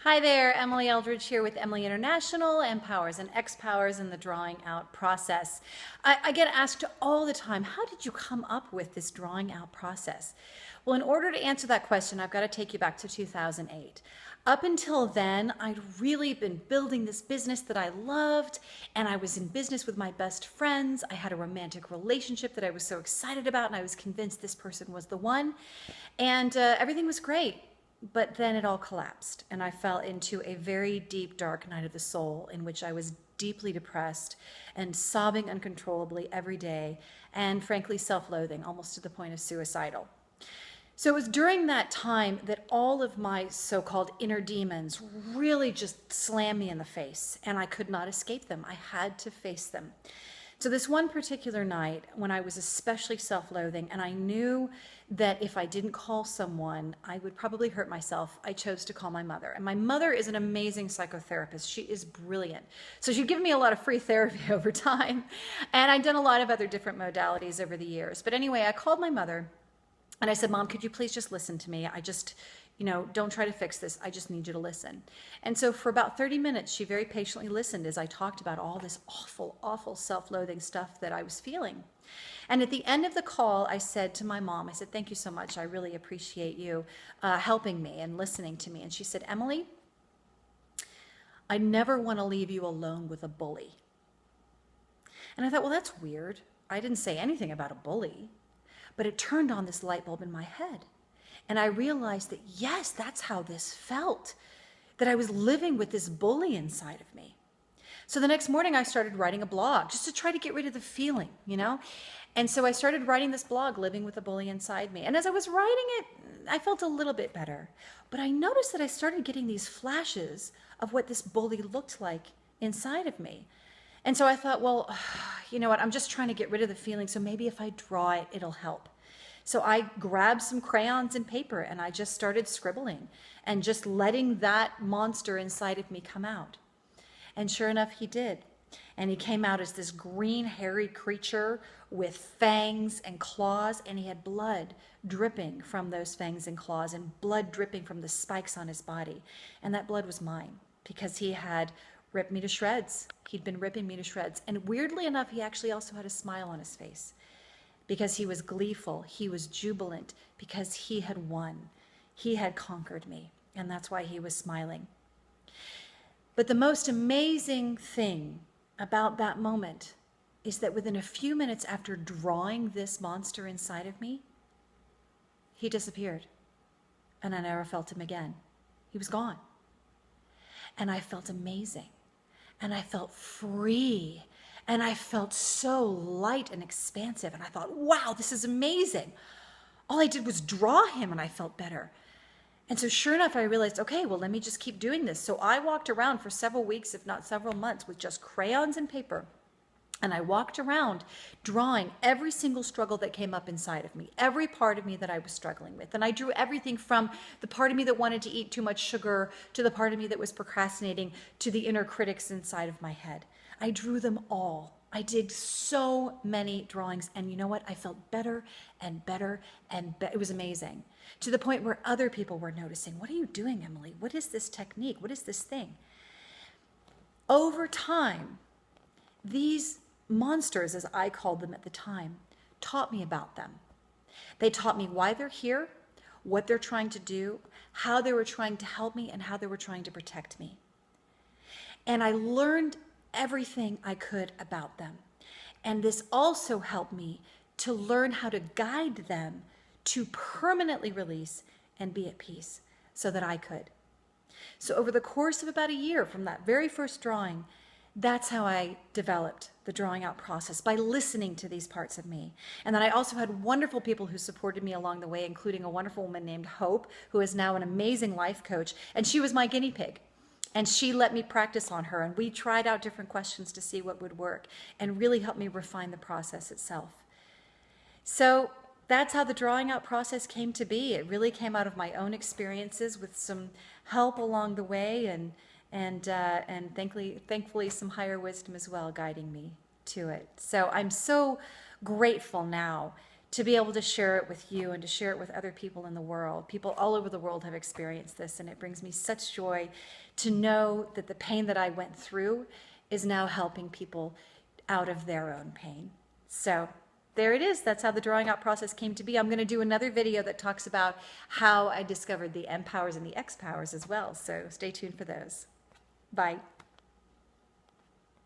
Hi there, Emily Eldredge here with Emily International and Powers and exPowers in the drawing out process. I get asked all the time, how did you come up with this drawing out process? Well, in order to answer that question, I've got to take you back to 2008. Up until then, I'd really been building this business that I loved, and I was in business with my best friends. I had a romantic relationship that I was so excited about, and I was convinced this person was the one, and everything was great. But then it all collapsed, and I fell into a very deep, dark night of the soul in which I was deeply depressed and sobbing uncontrollably every day, and frankly, self-loathing, almost to the point of suicidal. So it was during that time that all of my so-called inner demons really just slammed me in the face, and I could not escape them. I had to face them. So this one particular night when I was especially self-loathing and I knew that if I didn't call someone, I would probably hurt myself, I chose to call my mother. And my mother is an amazing psychotherapist. She is brilliant. So she'd given me a lot of free therapy over time. And I'd done a lot of other different modalities over the years. But anyway, I called my mother and I said, Mom, could you please just listen to me? Don't try to fix this. I just need you to listen. And so for about 30 minutes, she very patiently listened as I talked about all this awful, awful self-loathing stuff that I was feeling. And at the end of the call, I said to my mom, I said, thank you so much. I really appreciate you helping me and listening to me. And she said, Emily, I never want to leave you alone with a bully. And I thought, well, that's weird. I didn't say anything about a bully, but it turned on this light bulb in my head. And I realized that, yes, that's how this felt, that I was living with this bully inside of me. So the next morning I started writing a blog just to try to get rid of the feeling, And so I started writing this blog, Living with a Bully Inside Me. And as I was writing it, I felt a little bit better. But I noticed that I started getting these flashes of what this bully looked like inside of me. And so I thought, well, you know what, I'm just trying to get rid of the feeling. So maybe if I draw it, it'll help. So I grabbed some crayons and paper and I just started scribbling and just letting that monster inside of me come out. And sure enough, he did. And he came out as this green, hairy creature with fangs and claws, and he had blood dripping from those fangs and claws and blood dripping from the spikes on his body. And that blood was mine because he had ripped me to shreds. He'd been ripping me to shreds. And weirdly enough, he actually also had a smile on his face, because he was gleeful, he was jubilant, because he had won. He had conquered me, and that's why he was smiling. But the most amazing thing about that moment is that within a few minutes after drawing this monster inside of me, he disappeared, and I never felt him again. He was gone. And I felt amazing, and I felt free, and I felt so light and expansive. And I thought, wow, this is amazing. All I did was draw him and I felt better. And so sure enough, I realized, okay, well, let me just keep doing this. So I walked around for several weeks, if not several months, with just crayons and paper. And I walked around drawing every single struggle that came up inside of me, every part of me that I was struggling with. And I drew everything from the part of me that wanted to eat too much sugar, to the part of me that was procrastinating, to the inner critics inside of my head. I drew them all. I did so many drawings, and you know what? I felt better and better and it was amazing, to the point where other people were noticing, what are you doing, Emily? What is this technique? What is this thing? Over time, these monsters, as I called them at the time, taught me about them. They taught me why they're here, what they're trying to do, how they were trying to help me, and how they were trying to protect me. And I learned everything I could about them. And this also helped me to learn how to guide them to permanently release and be at peace so that I could. So over the course of about a year from that very first drawing, that's how I developed the drawing out process, by listening to these parts of me. And then I also had wonderful people who supported me along the way, including a wonderful woman named Hope, who is now an amazing life coach. And she was my guinea pig. And she let me practice on her, and we tried out different questions to see what would work, and really helped me refine the process itself. So that's how the drawing out process came to be. It really came out of my own experiences with some help along the way, and thankfully some higher wisdom as well guiding me to it. So I'm so grateful now to be able to share it with you and to share it with other people in the world. People all over the world have experienced this, and it brings me such joy to know that the pain that I went through is now helping people out of their own pain. So there it is. That's how the drawing out process came to be. I'm going to do another video that talks about how I discovered the exPowers and the exPowers as well. So stay tuned for those. Bye.